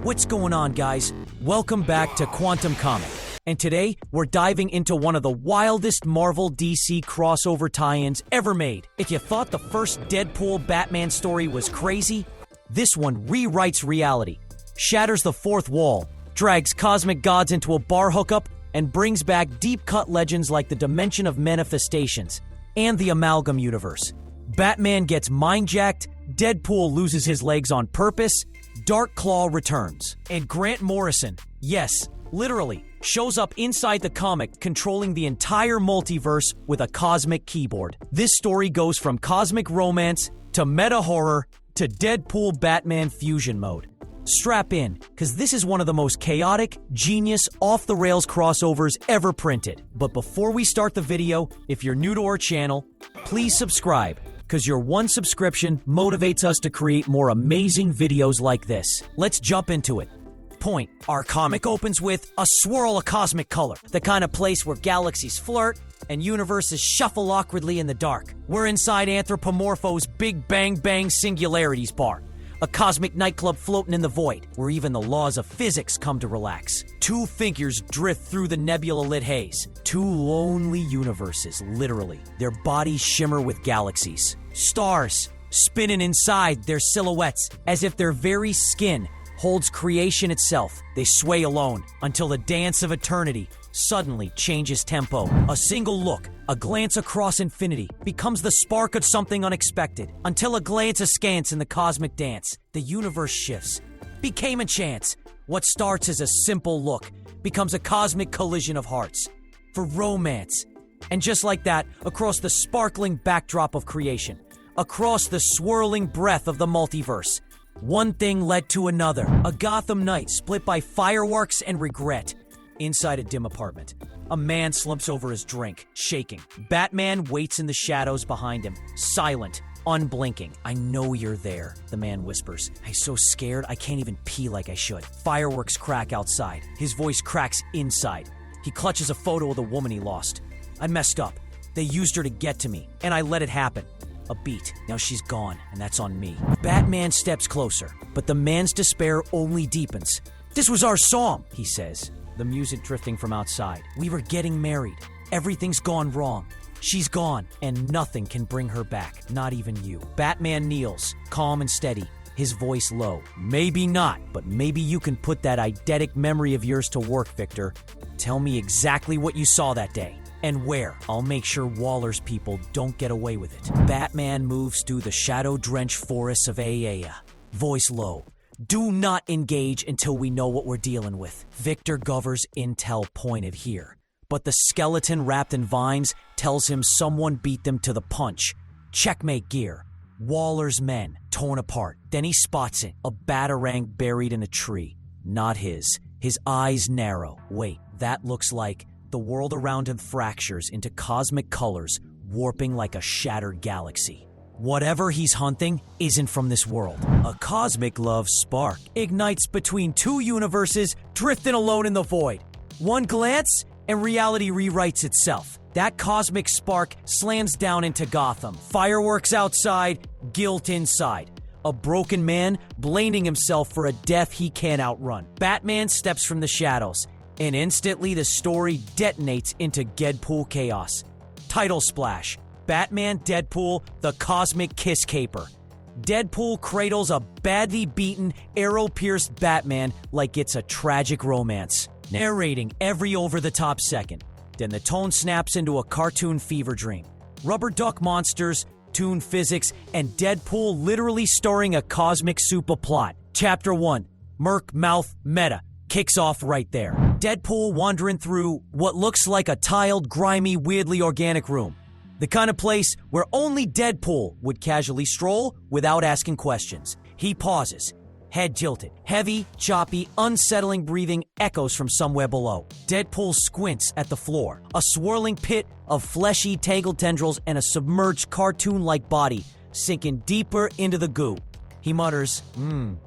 What's going on, guys? Welcome back to Quantum Comic. And today, we're diving into one of the wildest Marvel DC crossover tie-ins ever made. If you thought the first Deadpool Batman story was crazy, this one rewrites reality, shatters the fourth wall, drags cosmic gods into a bar hookup, and brings back deep-cut legends like the Dimension of Manifestations and the Amalgam Universe. Batman gets mind-jacked, Deadpool loses his legs on purpose, Dark Claw returns, and Grant Morrison, yes, literally, shows up inside the comic controlling the entire multiverse with a cosmic keyboard. This story goes from cosmic romance to meta-horror to Deadpool Batman fusion mode. Strap in, because this is one of the most chaotic, genius, off-the-rails crossovers ever printed. But before we start the video, if you're new to our channel, please subscribe, because your one subscription motivates us to create more amazing videos like this. Let's jump into it. Point. Our comic opens with a swirl of cosmic color, the kind of place where galaxies flirt and universes shuffle awkwardly in the dark. We're inside Anthropomorpho's Big Bang Bang Singularities bar, a cosmic nightclub floating in the void, where even the laws of physics come to relax. Two figures drift through the nebula-lit haze. Two lonely universes, literally. Their bodies shimmer with galaxies. Stars spinning inside their silhouettes, as if their very skin holds creation itself. They sway alone until the dance of eternity suddenly changes tempo. A single look, a glance across infinity, becomes the spark of something unexpected. Until a glance askance in the cosmic dance, the universe shifts. Became a chance. What starts as a simple look becomes a cosmic collision of hearts. For romance. And just like that, across the sparkling backdrop of creation, across the swirling breath of the multiverse, one thing led to another. A Gotham night split by fireworks and regret. Inside a dim apartment, a man slumps over his drink, shaking. Batman waits in the shadows behind him, silent, unblinking. "I know you're there," the man whispers. "I'm so scared I can't even pee like I should." Fireworks crack outside. His voice cracks inside. He clutches a photo of the woman he lost. "I messed up. They used her to get to me, and I let it happen. A beat. Now she's gone, and that's on me." Batman steps closer, but the man's despair only deepens. "This was our song," he says, the music drifting from outside. "We were getting married. Everything's gone wrong. She's gone, and nothing can bring her back, not even you." Batman kneels, calm and steady, his voice low. "Maybe not, but maybe you can put that eidetic memory of yours to work, Victor. Tell me exactly what you saw that day. And where. I'll make sure Waller's people don't get away with it." Batman moves through the shadow-drenched forests of Aea, voice low. "Do not engage until we know what we're dealing with." Victor Gover's intel pointed here, but the skeleton wrapped in vines tells him someone beat them to the punch. Checkmate gear. Waller's men, torn apart. Then he spots it, a batarang buried in a tree. Not his. His eyes narrow. Wait, that looks like... The world around him fractures into cosmic colors, warping like a shattered galaxy. Whatever he's hunting isn't from this world. A cosmic love spark ignites between two universes, drifting alone in the void. One glance, and reality rewrites itself. That cosmic spark slams down into Gotham. Fireworks outside, guilt inside. A broken man blaming himself for a death he can't outrun. Batman steps from the shadows, and instantly the story detonates into Deadpool chaos. Title splash. Batman Deadpool, the Cosmic Kiss Caper. Deadpool cradles a badly beaten, arrow-pierced Batman like it's a tragic romance, narrating every over-the-top second. Then the tone snaps into a cartoon fever dream. Rubber duck monsters, toon physics, and Deadpool literally starring a cosmic soup of plot. Chapter 1, Merc Mouth Meta, kicks off right there. Deadpool wandering through what looks like a tiled, grimy, weirdly organic room. The kind of place where only Deadpool would casually stroll without asking questions. He pauses, head tilted. Heavy, choppy, unsettling breathing echoes from somewhere below. Deadpool squints at the floor. A swirling pit of fleshy, tangled tendrils and a submerged cartoon-like body sinking deeper into the goo. He mutters,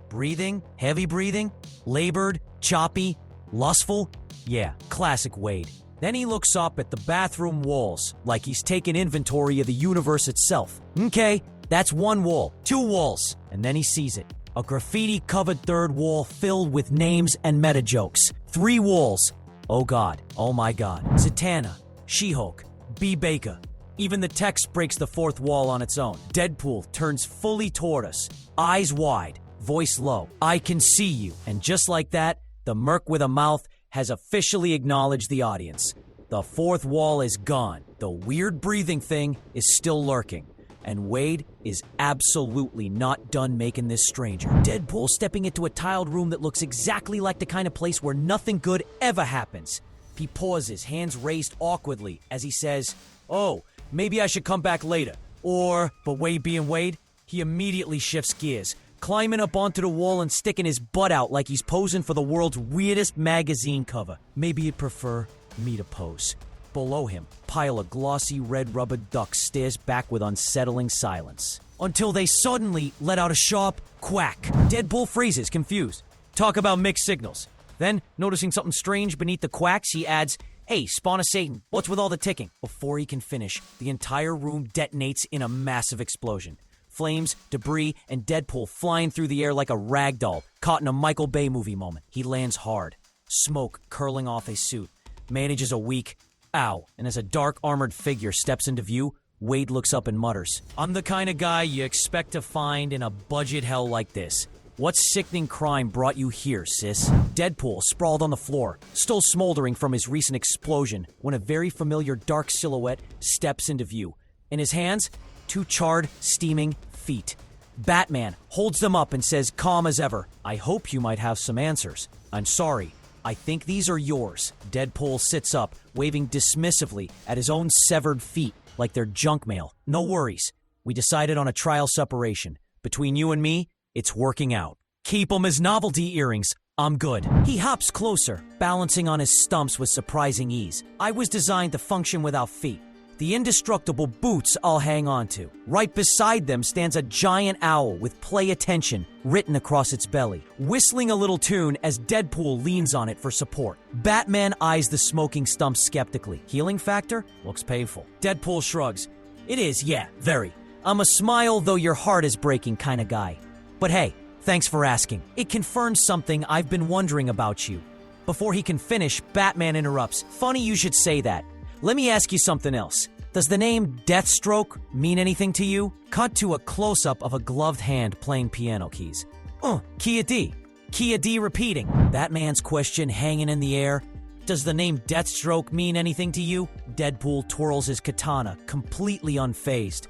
breathing? Heavy breathing? Labored? Choppy? Lustful? Yeah, classic Wade. Then he looks up at the bathroom walls, like he's taken inventory of the universe itself. Okay, that's one wall, two walls, and then he sees it. A graffiti-covered third wall filled with names and meta-jokes. 3 walls. Oh God. Oh my God. Zatanna. She-Hulk. B. Baker. Even the text breaks the 4th wall on its own. Deadpool turns fully toward us. Eyes wide. Voice low. I can see you. And just like that, the Merc with a mouth has officially acknowledged the audience. The 4th wall is gone. The weird breathing thing is still lurking. And Wade is absolutely not done making this stranger. Deadpool stepping into a tiled room that looks exactly like the kind of place where nothing good ever happens. He pauses, hands raised awkwardly, as he says, "Oh, maybe I should come back later." But Wade being Wade, he immediately shifts gears, climbing up onto the wall and sticking his butt out like he's posing for the world's weirdest magazine cover. Maybe he'd prefer me to pose. Below him, pile of glossy red rubber ducks stares back with unsettling silence. Until they suddenly let out a sharp quack. Deadpool freezes, confused. Talk about mixed signals. Then, noticing something strange beneath the quacks, he adds, "Hey, spawn of Satan, what's with all the ticking?" Before he can finish, the entire room detonates in a massive explosion. Flames, debris, and Deadpool flying through the air like a rag doll, caught in a Michael Bay movie moment. He lands hard, smoke curling off his suit, manages a weak ow, and as a dark armored figure steps into view, Wade looks up and mutters, "I'm the kind of guy you expect to find in a budget hell like this. What sickening crime brought you here, sis?" Deadpool sprawled on the floor, still smoldering from his recent explosion, when a very familiar dark silhouette steps into view. In his hands, 2 charred, steaming feet. Batman holds them up and says, calm as ever, "I hope you might have some answers. I'm sorry. I think these are yours." Deadpool sits up, waving dismissively at his own severed feet like they're junk mail. "No worries. We decided on a trial separation. Between you and me, it's working out. Keep 'em as novelty earrings. I'm good." He hops closer, balancing on his stumps with surprising ease. I was designed to function without feet. The indestructible boots I'll hang on to. Right beside them stands a giant owl with "Play Attention" written across its belly, whistling a little tune as Deadpool leans on it for support. Batman eyes the smoking stump skeptically. Healing factor? Looks painful. Deadpool shrugs. "It is, yeah, very. I'm a smile though your heart is breaking kind of guy. But hey, thanks for asking. It confirms something I've been wondering about you." Before he can finish, Batman interrupts. "Funny you should say that. Let me ask you something else. Does the name Deathstroke mean anything to you?" Cut to a close-up of a gloved hand playing piano keys. Kia D. Kia D repeating. Batman's question hanging in the air. "Does the name Deathstroke mean anything to you?" Deadpool twirls his katana, completely unfazed.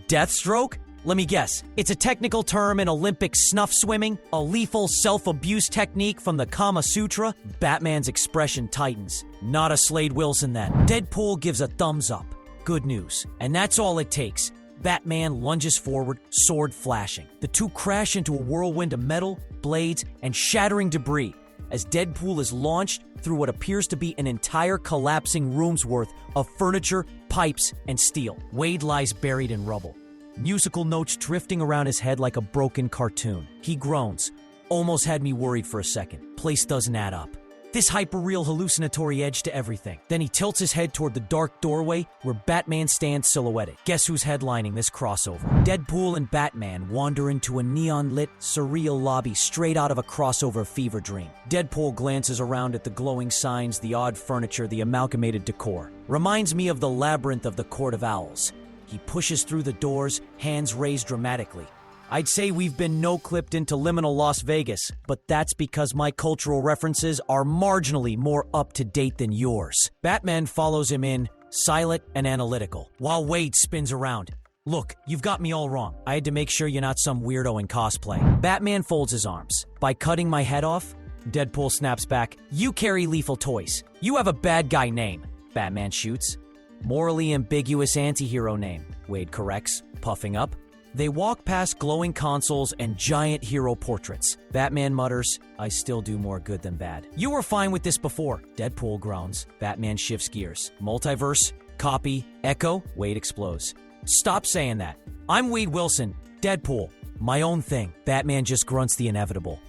"Deathstroke? Let me guess. It's a technical term in Olympic snuff swimming? A lethal self-abuse technique from the Kama Sutra?" Batman's expression tightens. "Not a Slade Wilson then." Deadpool gives a thumbs up. Good news. And that's all it takes. Batman lunges forward, sword flashing. The two crash into a whirlwind of metal, blades, and shattering debris as Deadpool is launched through what appears to be an entire collapsing room's worth of furniture, pipes, and steel. Wade lies buried in rubble, musical notes drifting around his head like a broken cartoon. He groans. Almost had me worried for a second. Place doesn't add up. This hyper-real hallucinatory edge to everything. Then he tilts his head toward the dark doorway where Batman stands silhouetted. Guess who's headlining this crossover? Deadpool and Batman wander into a neon-lit, surreal lobby straight out of a crossover fever dream. Deadpool glances around at the glowing signs, the odd furniture, the amalgamated decor. Reminds me of the labyrinth of the Court of Owls. He pushes through the doors, hands raised dramatically. I'd say we've been no-clipped into liminal Las Vegas, but that's because my cultural references are marginally more up-to-date than yours. Batman follows him in, silent and analytical, while Wade spins around. "Look, you've got me all wrong. I had to make sure you're not some weirdo in cosplay." Batman folds his arms. "By cutting my head off?" Deadpool snaps back. "You carry lethal toys. You have a bad guy name." Batman shoots. "Morally ambiguous anti-hero name," Wade corrects, puffing up. They walk past glowing consoles and giant hero portraits. Batman mutters, "I still do more good than bad." "You were fine with this before," Deadpool groans. Batman shifts gears. "Multiverse? Copy? Echo?" Wade explodes. "Stop saying that. I'm Wade Wilson. Deadpool. My own thing." Batman just grunts the inevitable.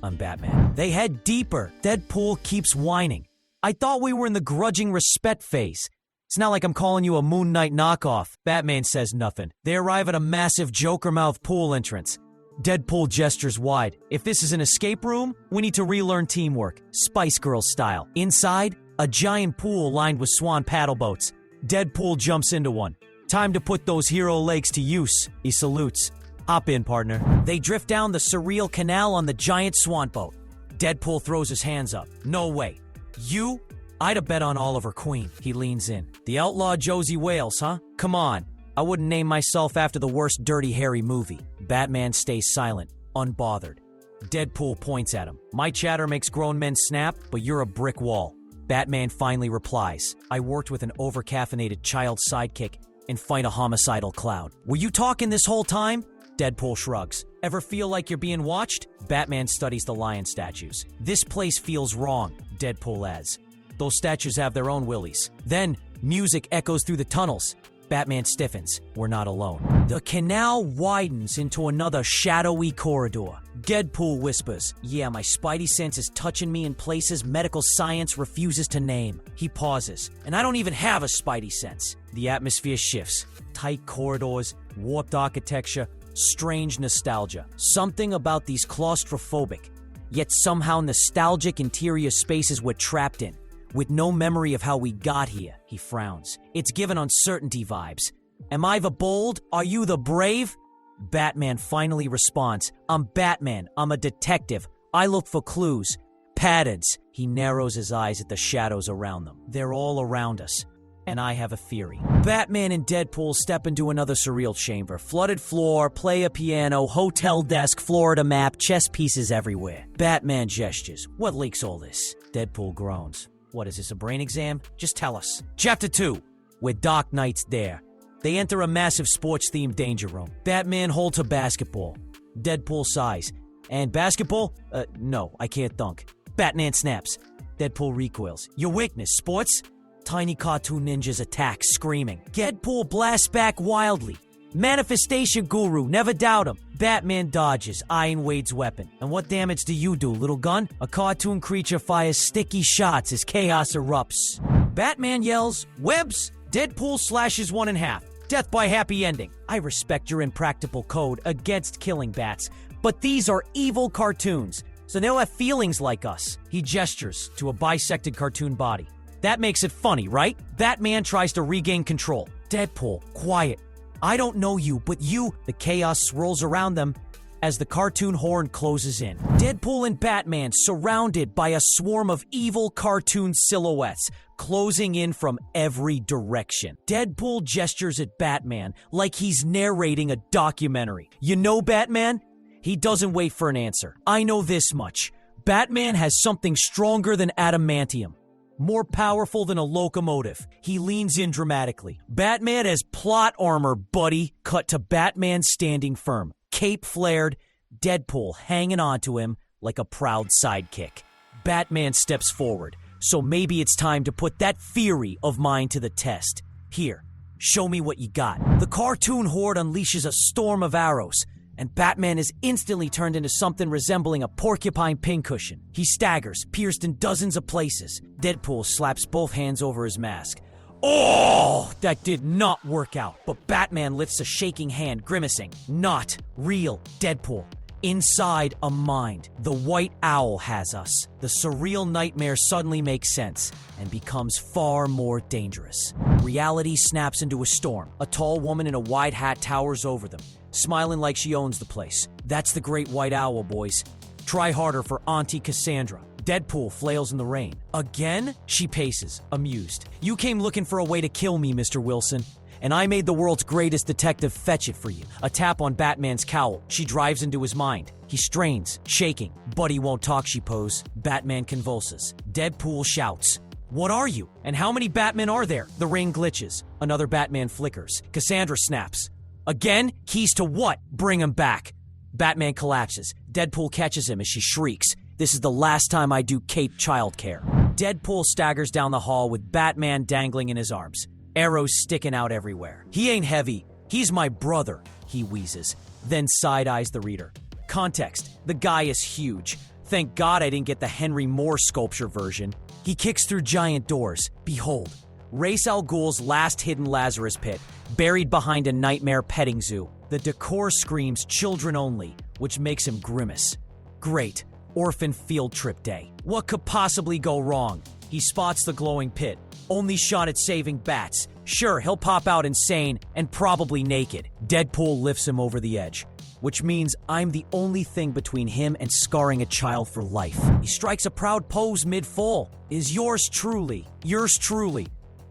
"I'm Batman." They head deeper. Deadpool keeps whining. "I thought we were in the grudging respect phase. It's not like I'm calling you a Moon Knight knockoff." Batman says nothing. They arrive at a massive Joker-mouth pool entrance. Deadpool gestures wide. If this is an escape room, we need to relearn teamwork, Spice Girls style. Inside, a giant pool lined with swan paddle boats. Deadpool jumps into one. Time to put those hero legs to use. He salutes. Hop in, partner. They drift down the surreal canal on the giant swan boat. Deadpool throws his hands up. No way. You? I'd have bet on Oliver Queen. He leans in. The outlaw Josie Wales, huh? Come on. I wouldn't name myself after the worst Dirty Harry movie. Batman stays silent, unbothered. Deadpool points at him. My chatter makes grown men snap, but you're a brick wall. Batman finally replies. I worked with an overcaffeinated child sidekick and fight a homicidal cloud. Were you talking this whole time? Deadpool shrugs. Ever feel like you're being watched? Batman studies the lion statues. This place feels wrong, Deadpool adds. Those statues have their own willies. Then, music echoes through the tunnels. Batman stiffens. We're not alone. The canal widens into another shadowy corridor. Deadpool whispers, yeah, my spidey sense is touching me in places medical science refuses to name. He pauses, and I don't even have a spidey sense. The atmosphere shifts. Tight corridors, warped architecture, strange nostalgia. Something about these claustrophobic, yet somehow nostalgic interior spaces we're trapped in. With no memory of how we got here, he frowns. It's given uncertainty vibes. Am I the bold? Are you the brave? Batman finally responds. I'm Batman. I'm a detective. I look for clues. Patterns. He narrows his eyes at the shadows around them. They're all around us. And I have a theory. Batman and Deadpool step into another surreal chamber. Flooded floor, play a piano, hotel desk, Florida map, chess pieces everywhere. Batman gestures. What leaks all this? Deadpool groans. What is this, a brain exam? Just tell us. Chapter 2. Where Dark Knight's there. They enter a massive sports-themed danger room. Batman holds a basketball. Deadpool sighs. And basketball? No, I can't dunk. Batman snaps. Deadpool recoils. Your weakness, sports? Tiny cartoon ninjas attack, screaming. Deadpool blasts back wildly. Manifestation guru, never doubt him. Batman dodges, eyeing Wade's weapon. And what damage do you do, little gun? A cartoon creature fires sticky shots as chaos erupts. Batman yells, webs! Deadpool slashes one in half. Death by happy ending. I respect your impractical code against killing bats, but these are evil cartoons, so they'll have feelings like us. He gestures to a bisected cartoon body. That makes it funny, right? Batman tries to regain control. Deadpool, quiet. I don't know you, but you... The chaos swirls around them as the cartoon horn closes in. Deadpool and Batman surrounded by a swarm of evil cartoon silhouettes closing in from every direction. Deadpool gestures at Batman like he's narrating a documentary. You know, Batman? He doesn't wait for an answer. I know this much. Batman has something stronger than adamantium. More powerful than a locomotive. He leans in dramatically. Batman has plot armor, buddy. Cut to Batman standing firm. Cape flared, Deadpool hanging onto him like a proud sidekick. Batman steps forward. So maybe it's time to put that theory of mine to the test. Here, show me what you got. The cartoon horde unleashes a storm of arrows, and Batman is instantly turned into something resembling a porcupine pincushion. He staggers, pierced in dozens of places. Deadpool slaps both hands over his mask. Oh, that did not work out. But Batman lifts a shaking hand, grimacing. Not real Deadpool. Inside a mind. The White Owl has us. The surreal nightmare suddenly makes sense and becomes far more dangerous. Reality snaps into a storm. A tall woman in a wide hat towers over them, smiling like she owns the place. That's the Great White Owl, boys. Try harder for Auntie Cassandra. Deadpool flails in the rain. Again? She paces, amused. You came looking for a way to kill me, Mr. Wilson, and I made the world's greatest detective fetch it for you. A tap on Batman's cowl. She drives into his mind. He strains, shaking. Buddy won't talk, she pose. Batman convulses. Deadpool shouts. What are you? And how many Batmen are there? The rain glitches. Another Batman flickers. Cassandra snaps. Again? Keys to what? Bring him back. Batman collapses. Deadpool catches him as she shrieks. This is the last time I do Cape childcare. Deadpool staggers down the hall with Batman dangling in his arms. Arrows sticking out everywhere. He ain't heavy. He's my brother, he wheezes. Then side-eyes the reader. Context. The guy is huge. Thank God I didn't get the Henry Moore sculpture version. He kicks through giant doors. Behold, Ra's al Ghul's last hidden Lazarus pit, buried behind a nightmare petting zoo. The decor screams children only, which makes him grimace. Great. Orphan field trip day. What could possibly go wrong? He spots the glowing pit. Only shot at saving bats. Sure, he'll pop out insane and probably naked. Deadpool lifts him over the edge, which means I'm the only thing between him and scarring a child for life. He strikes a proud pose mid-fall. Is yours truly.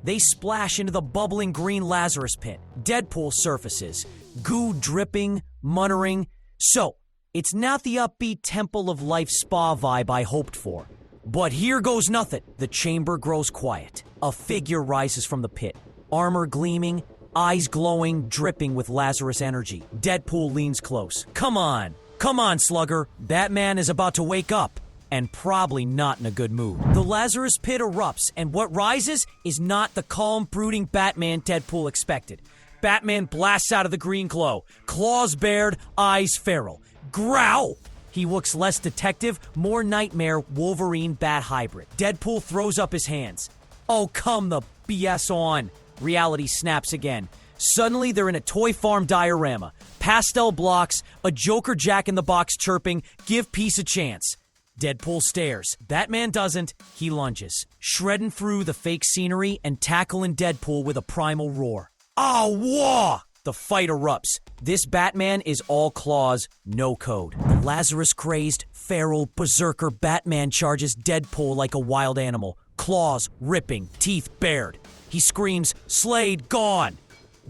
They splash into the bubbling green Lazarus pit. Deadpool surfaces, goo dripping, muttering. So, it's not the upbeat Temple of Life spa vibe I hoped for. But here goes nothing. The chamber grows quiet. A figure rises from the pit, armor gleaming, eyes glowing, dripping with Lazarus energy. Deadpool leans close. Come on, slugger. Batman is about to wake up, and probably not in a good mood. The Lazarus pit erupts, and what rises is not the calm, brooding Batman Deadpool expected. Batman blasts out of the green glow, claws bared, eyes feral. Growl! He looks less detective, more nightmare Wolverine Bat hybrid. Deadpool throws up his hands. Oh, come the BS on. Reality snaps again. Suddenly, they're in a toy farm diorama. Pastel blocks, a Joker Jack-in-the-Box chirping, give peace a chance. Deadpool stares. Batman doesn't. He lunges, shredding through the fake scenery and tackling Deadpool with a primal roar. Oh, wah! The fight erupts. This Batman is all claws, no code. The Lazarus-crazed, feral, berserker Batman charges Deadpool like a wild animal. Claws ripping, teeth bared. He screams, "Slade, gone!"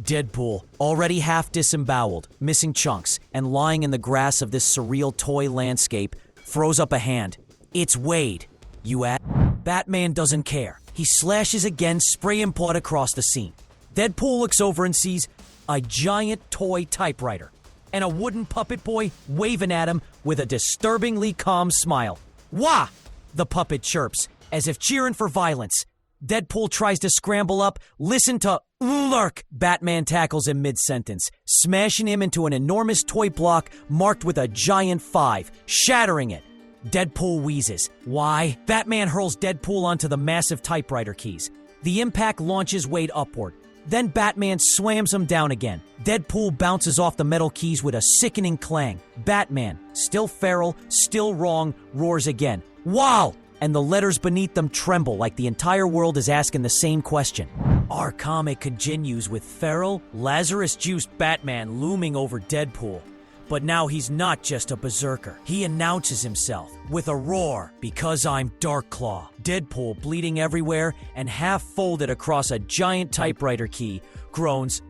Deadpool, already half disemboweled, missing chunks, and lying in the grass of this surreal toy landscape, throws up a hand. It's Wade. You at? Batman doesn't care. He slashes again, spraying blood across the scene. Deadpool looks over and sees a giant toy typewriter and a wooden puppet boy waving at him with a disturbingly calm smile. Wah! The puppet chirps, as if cheering for violence. Deadpool tries to scramble up. Listen to lurk. Batman tackles him mid-sentence, smashing him into an enormous toy block marked with a giant 5, shattering it. Deadpool wheezes. Why? Batman hurls Deadpool onto the massive typewriter keys. The impact launches Wade upward. Then Batman slams him down again. Deadpool bounces off the metal keys with a sickening clang. Batman, still feral, still wrong, roars again. Wow! And the letters beneath them tremble like the entire world is asking the same question. Our comic continues with feral, Lazarus-juiced Batman looming over Deadpool. But now he's not just a berserker. He announces himself with a roar, because I'm Darkclaw. Deadpool, bleeding everywhere and half folded across a giant typewriter key, groans,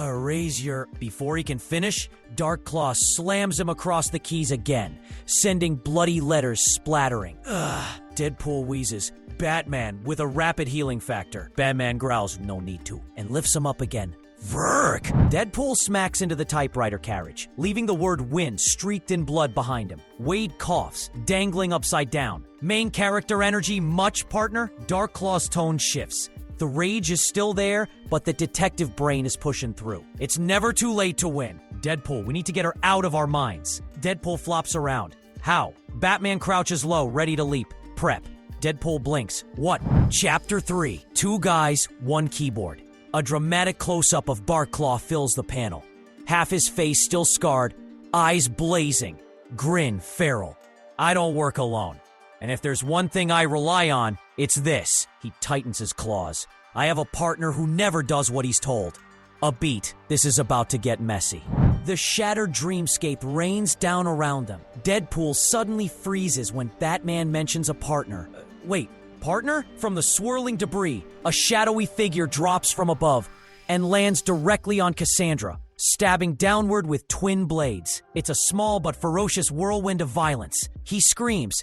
raise your... Before he can finish, Darkclaw slams him across the keys again, sending bloody letters splattering. Deadpool wheezes, Batman, with a rapid healing factor. Batman growls, no need to, and lifts him up again. Verk! Deadpool smacks into the typewriter carriage, leaving the word win streaked in blood behind him. Wade coughs, dangling upside down. Main character energy much, partner? Darkclaw's tone shifts. The rage is still there, but the detective brain is pushing through. It's never too late to win. Deadpool, we need to get her out of our minds. Deadpool flops around. How? Batman crouches low, ready to leap. Prep. Deadpool blinks. What? Chapter 3. 2 guys, 1 keyboard. A dramatic close-up of Darkclaw fills the panel. Half his face still scarred, eyes blazing, grin feral. I don't work alone. And if there's one thing I rely on, it's this. He tightens his claws. I have a partner who never does what he's told. A beat. This is about to get messy. The shattered dreamscape rains down around them. Deadpool suddenly freezes when Batman mentions a partner. Wait. Partner? From the swirling debris, a shadowy figure drops from above and lands directly on Cassandra, stabbing downward with twin blades. It's a small but ferocious whirlwind of violence. He screams,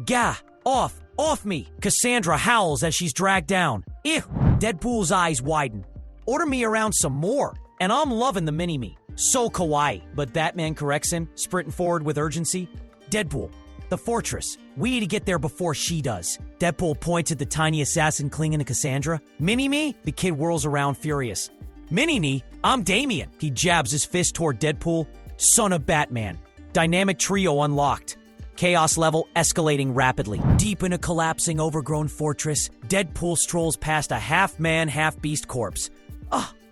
Gah! Off me! Cassandra howls as she's dragged down. Ew! Deadpool's eyes widen. Order me around some more, and I'm loving the mini-me. So kawaii. But Batman corrects him, sprinting forward with urgency. Deadpool. The fortress. We need to get there before she does. Deadpool points at the tiny assassin clinging to Cassandra. Mini-me? The kid whirls around furious. Mini-me? I'm Damien. He jabs his fist toward Deadpool. Son of Batman. Dynamic trio unlocked. Chaos level escalating rapidly. Deep in a collapsing, overgrown fortress, Deadpool strolls past a half-man, half-beast corpse.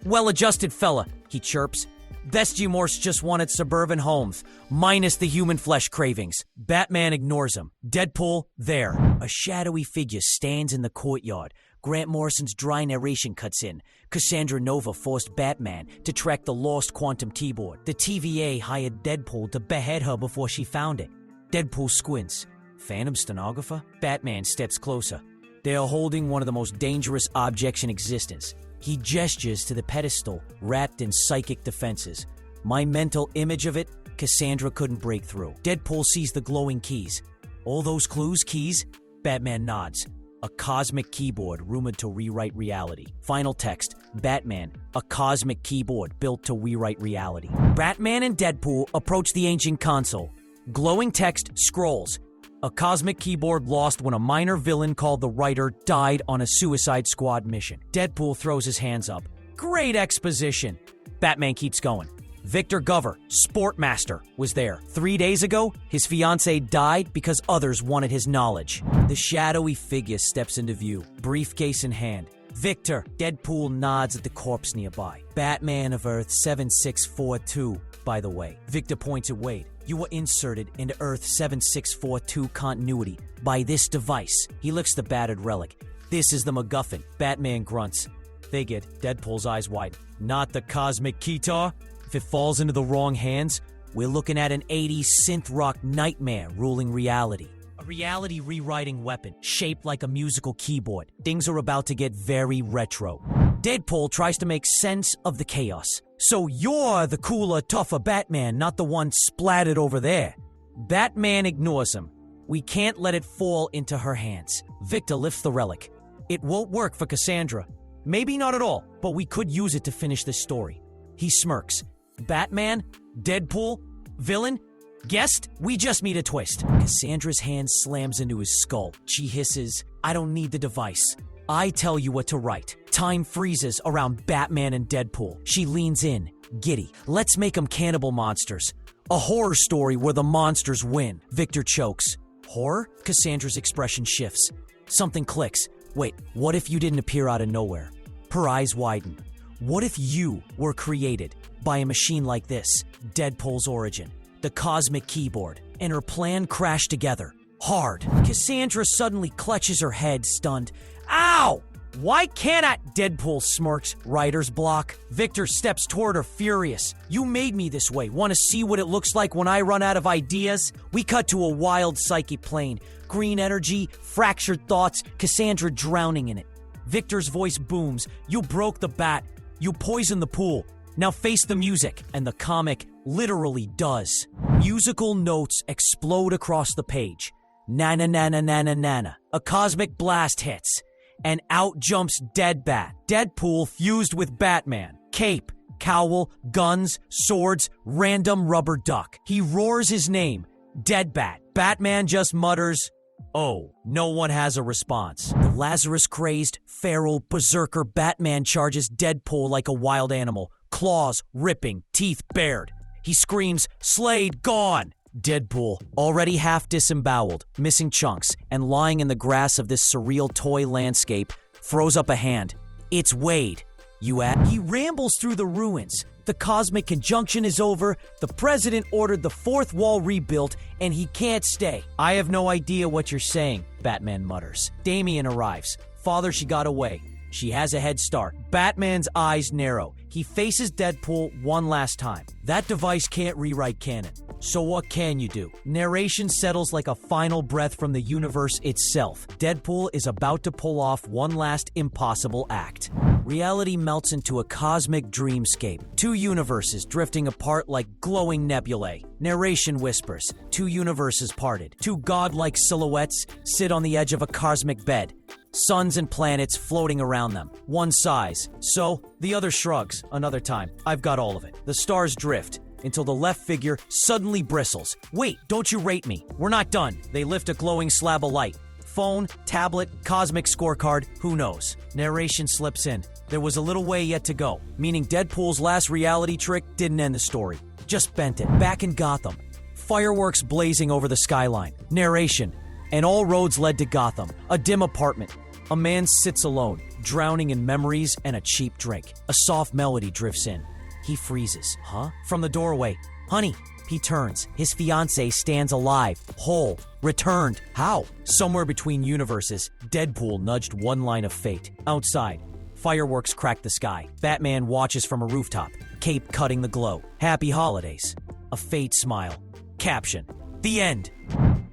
Well-adjusted fella, he chirps. Bestie Morse just wanted suburban homes, minus the human flesh cravings. Batman ignores him. Deadpool, there. A shadowy figure stands in the courtyard. Grant Morrison's dry narration cuts in. Cassandra Nova forced Batman to track the lost quantum keyboard. The TVA hired Deadpool to behead her before she found it. Deadpool squints. Phantom stenographer? Batman steps closer. They are holding one of the most dangerous objects in existence. He gestures to the pedestal, wrapped in psychic defenses. My mental image of it, Cassandra couldn't break through. Deadpool sees the glowing keys. All those clues, keys? Batman nods. A cosmic keyboard rumored to rewrite reality. Final text, Batman, a cosmic keyboard built to rewrite reality. Batman and Deadpool approach the ancient console. Glowing text scrolls. A cosmic keyboard lost when a minor villain called the Writer died on a Suicide Squad mission. Deadpool throws his hands up. Great exposition. Batman keeps going. Victor Gover, Sportmaster, was there. 3 days ago, his fiancée died because others wanted his knowledge. The shadowy figure steps into view, briefcase in hand. Victor, Deadpool nods at the corpse nearby. Batman of Earth 7642, by the way. Victor points at Wade. You were inserted into Earth 7642 continuity by this device. He licks the battered relic. This is the MacGuffin. Batman grunts. Figured. Deadpool's eyes widen. Not the cosmic keytar? If it falls into the wrong hands, we're looking at an 80s synth rock nightmare ruling reality. A reality rewriting weapon, shaped like a musical keyboard. Things are about to get very retro. Deadpool tries to make sense of the chaos. So you're the cooler, tougher Batman, not the one splattered over there. Batman ignores him. We can't let it fall into her hands. Victor lifts the relic. It won't work for Cassandra. Maybe not at all, but we could use it to finish this story. He smirks. Batman? Deadpool? Villain? Guest? We just meet a twist. Cassandra's hand slams into his skull. She hisses, I don't need the device. I tell you what to write. Time freezes around Batman and Deadpool. She leans in, giddy. Let's make them cannibal monsters. A horror story where the monsters win. Victor chokes. Horror? Cassandra's expression shifts. Something clicks. Wait, what if you didn't appear out of nowhere? Her eyes widen. What if you were created by a machine like this? Deadpool's origin. The cosmic keyboard. And her plan crashed together. Hard. Cassandra suddenly clutches her head, stunned. Ow! Why can't I? Deadpool smirks, writer's block. Victor steps toward her, furious. You made me this way. Want to see what it looks like when I run out of ideas? We cut to a wild psyche plane. Green energy, fractured thoughts, Cassandra drowning in it. Victor's voice booms. You broke the bat. You poisoned the pool. Now face the music. And the comic literally does. Musical notes explode across the page. Nana nana nana nana. A cosmic blast hits. And out jumps Deadbat. Deadpool fused with Batman. Cape, cowl, guns, swords, random rubber duck. He roars his name. Deadbat. Batman just mutters, oh. No one has a response. The Lazarus-crazed, feral, berserker Batman charges Deadpool like a wild animal. Claws ripping, teeth bared. He screams, Slade, gone! Deadpool, already half disemboweled, missing chunks, and lying in the grass of this surreal toy landscape, throws up a hand. It's Wade. He rambles through the ruins. The cosmic conjunction is over, the president ordered the fourth wall rebuilt, and he can't stay. I have no idea what you're saying, Batman mutters. Damian arrives. Father, she got away. She has a head start. Batman's eyes narrow. He faces Deadpool one last time. That device can't rewrite canon. So what can you do? Narration settles like a final breath from the universe itself. Deadpool is about to pull off one last impossible act. Reality melts into a cosmic dreamscape. Two universes drifting apart like glowing nebulae. Narration whispers. Two universes parted. Two godlike silhouettes sit on the edge of a cosmic bed. Suns and planets floating around them. One sighs. So, the other shrugs. Another time. I've got all of it. The stars drift until the left figure suddenly bristles. Wait, don't you rate me. We're not done. They lift a glowing slab of light. Phone, tablet, cosmic scorecard, who knows? Narration slips in. There was a little way yet to go, meaning Deadpool's last reality trick didn't end the story. Just bent it. Back in Gotham. Fireworks blazing over the skyline. Narration. And all roads led to Gotham. A dim apartment. A man sits alone, drowning in memories and a cheap drink. A soft melody drifts in. He freezes. Huh? From the doorway. Honey. He turns. His fiancée stands alive, whole, returned. How? Somewhere between universes, Deadpool nudged one line of fate. Outside, fireworks crack the sky. Batman watches from a rooftop, cape cutting the glow. Happy holidays. A fate smile. Caption. The end.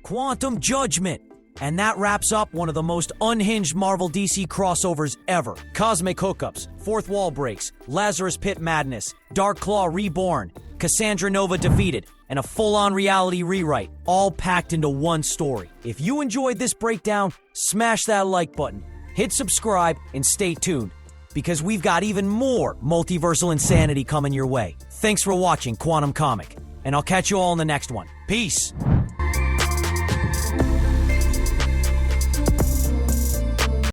Quantum Judgment. And that wraps up one of the most unhinged Marvel DC crossovers ever. Cosmic hookups, fourth wall breaks, Lazarus Pit madness, Dark Claw reborn, Cassandra Nova defeated, and a full-on reality rewrite, all packed into one story. If you enjoyed this breakdown, smash that like button, hit subscribe, and stay tuned, because we've got even more multiversal insanity coming your way. Thanks for watching Quantum Comic, and I'll catch you all in the next one. Peace!